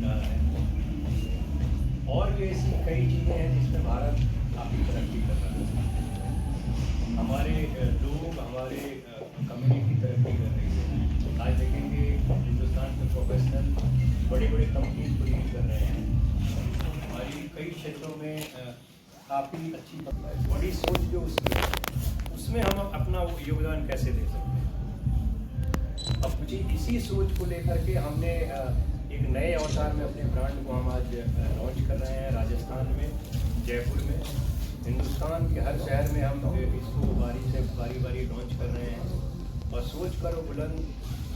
रहा है। और भी ऐसी कई चीज़ें हैं जिसमें भारत काफ़ी तरक्की कर रहा है। हमारे लोग, हमारे कम्युनिटी तरक्की कर रही है। आज देखेंगे हिंदुस्तान के प्रोफेशनल बड़े बड़े कंपनीज को लीड कर रहे हैं। हमारी कई क्षेत्रों में काफ़ी अच्छी बड़ी सोच जो उसमें हम अपना योगदान कैसे दे सकते हैं। अब मुझे इसी सोच को लेकर के हमने एक नए अवतार में अपने ब्रांड को हम आज लॉन्च कर रहे हैं राजस्थान में, जयपुर में। हिंदुस्तान के हर शहर में हम इसको बारी लॉन्च कर रहे हैं। और सोच करो बुलंद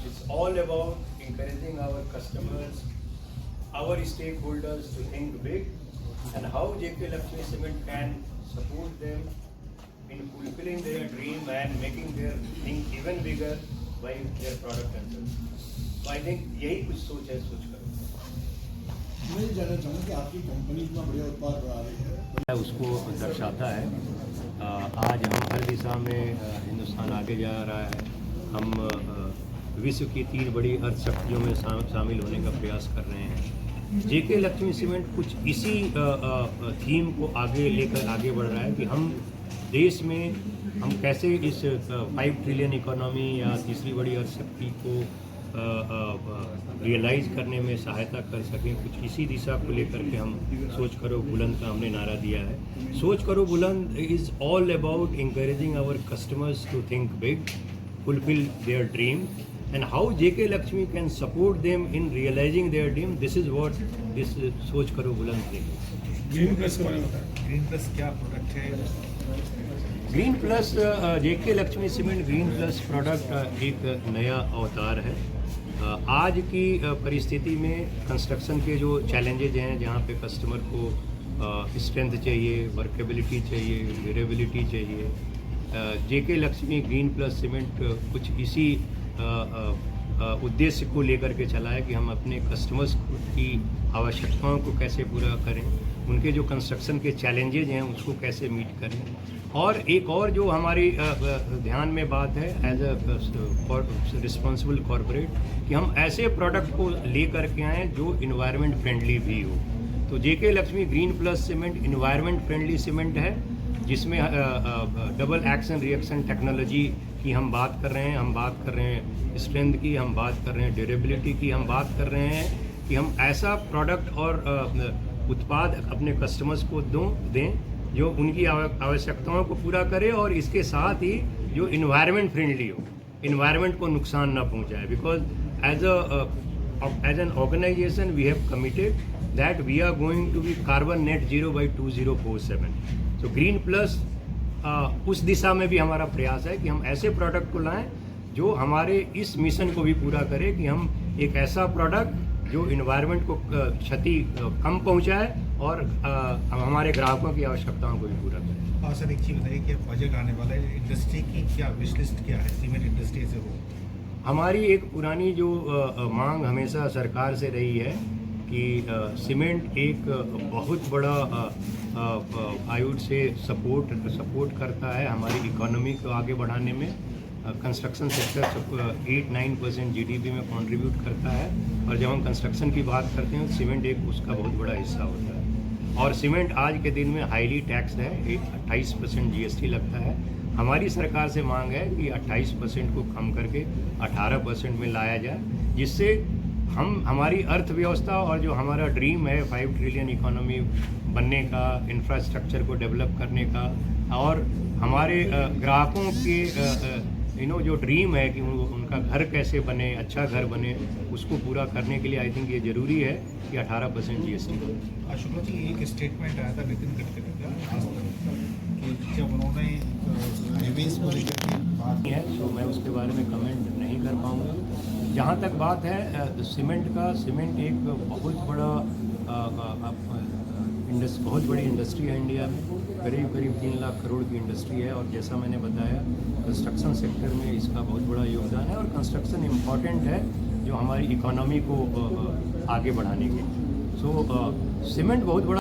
it's all about encouraging our customers, our stakeholders to think big and how JK Lakshmi Cement can support them in fulfilling their dream and making their thing even bigger by their product and service. So I think यही कुछ सोच है, सोच करो। मैं जानना चाहूँगा कि आपकी कंपनी इतना बढ़िया उत्पाद बना रही है, उसको दर्शाता है। आज हम हर दिशा में हिंदुस्तान आगे जा रहा है। हम विश्व की 3 बड़ी अर्थशक्तियों में शामिल होने का प्रयास कर रहे हैं। जेके लक्ष्मी सीमेंट कुछ इसी थीम को आगे लेकर आगे बढ़ रहा है कि हम देश में हम कैसे इस 5 ट्रिलियन इकोनॉमी या तीसरी बड़ी अर्थशक्ति को रियलाइज़ करने में सहायता कर सकें। कुछ इसी दिशा को लेकर के हम सोच करो बुलंद का हमने नारा दिया है। सोच करो बुलंद is all about encouraging our customers to think big, fulfill their dream, and how JK Lakshmi can support them in realizing their dream. This is what this सोच करो बुलंद thing is. ग्रीन प्लस कौन होता है? Green plus क्या product है? Green plus JK Lakshmi cement green plus product एक नया अवतार है। आज की परिस्थिति में कंस्ट्रक्शन के जो चैलेंजेज हैं, जहाँ पे कस्टमर को स्ट्रेंथ चाहिए, वर्केबिलिटी चाहिए, ड्यूरेबिलिटी चाहिए, जेके लक्ष्मी ग्रीन प्लस सीमेंट कुछ इसी उद्देश्य को लेकर के चला है कि हम अपने कस्टमर्स की आवश्यकताओं को कैसे पूरा करें, उनके जो कंस्ट्रक्शन के चैलेंजेज हैं उसको कैसे मीट करें। और एक और जो हमारी ध्यान में बात है एज अ रिस्पॉन्सिबल कॉरपोरेट, कि हम ऐसे प्रोडक्ट को ले करके आएँ जो इन्वायरमेंट फ्रेंडली भी हो। तो JK Lakshmi green plus cement environment friendly cement है, जिसमें डबल एक्शन रिएक्शन टेक्नोलॉजी की हम बात कर रहे हैं। हम बात कर रहे हैं स्ट्रेंथ की, हम बात कर रहे हैं ड्यूरेबिलिटी की, हम बात कर रहे हैं कि हम ऐसा प्रोडक्ट और उत्पाद अपने कस्टमर्स को दें जो उनकी आवश्यकताओं को पूरा करे और इसके साथ ही जो इन्वायरमेंट फ्रेंडली हो, इन्वायरमेंट को नुकसान ना पहुंचाए। Because as an organisation we have committed that we are going to be carbon net zero by 2047। तो ग्रीन प्लस उस दिशा में भी हमारा प्रयास है कि हम ऐसे प्रोडक्ट को लाएं जो हमारे इस मिशन को भी पूरा करे, कि हम एक ऐसा प्रोडक्ट जो इन्वायरमेंट को क्षति कम पहुंचाए और हमारे ग्राहकों की आवश्यकताओं को भी पूरा करे। हाँ सर, एक चीज़ बताइए कि बजट आने वाला है, इंडस्ट्री की क्या विश लिस्ट क्या है, सीमेंट इंडस्ट्री से हो? हमारी एक पुरानी जो मांग हमेशा सरकार से रही है कि सीमेंट एक बहुत बड़ा आई वुड से सपोर्ट करता है हमारी इकोनॉमी को आगे बढ़ाने में। कंस्ट्रक्शन सेक्टर 8-9% जीडीपी में कंट्रीब्यूट करता है, और जब हम कंस्ट्रक्शन की बात करते हैं तो सीमेंट एक उसका बहुत बड़ा हिस्सा होता है। और सीमेंट आज के दिन में हाईली टैक्सड है, 28% जीएसटी लगता है। हमारी सरकार से मांग है कि 28% को कम करके 18% में लाया जाए, जिससे हम हमारी अर्थव्यवस्था और जो हमारा ड्रीम है 5 ट्रिलियन इकोनॉमी बनने का, इंफ्रास्ट्रक्चर को डेवलप करने का, और हमारे ग्राहकों के जो ड्रीम है कि उनका घर कैसे बने, अच्छा घर बने, उसको पूरा करने के लिए आई थिंक ये ज़रूरी है कि 18% जीएसटी हो। शुक्ला जी, एक स्टेटमेंट आया था नितिन गडकरी का कि जब उन्होंने हाईवेज को लेकर के बात है, तो मैं उसके बारे में कमेंट नहीं कर पाऊँगा। जहाँ तक बात है सीमेंट का, सीमेंट एक बहुत बड़ी इंडस्ट्री है इंडिया में। करीब 3 लाख करोड़ की इंडस्ट्री है, और जैसा मैंने बताया कंस्ट्रक्शन सेक्टर में इसका बहुत बड़ा योगदान है। और कंस्ट्रक्शन इम्पॉर्टेंट है जो हमारी इकोनॉमी को आगे बढ़ाने के। सो सीमेंट बहुत बड़ा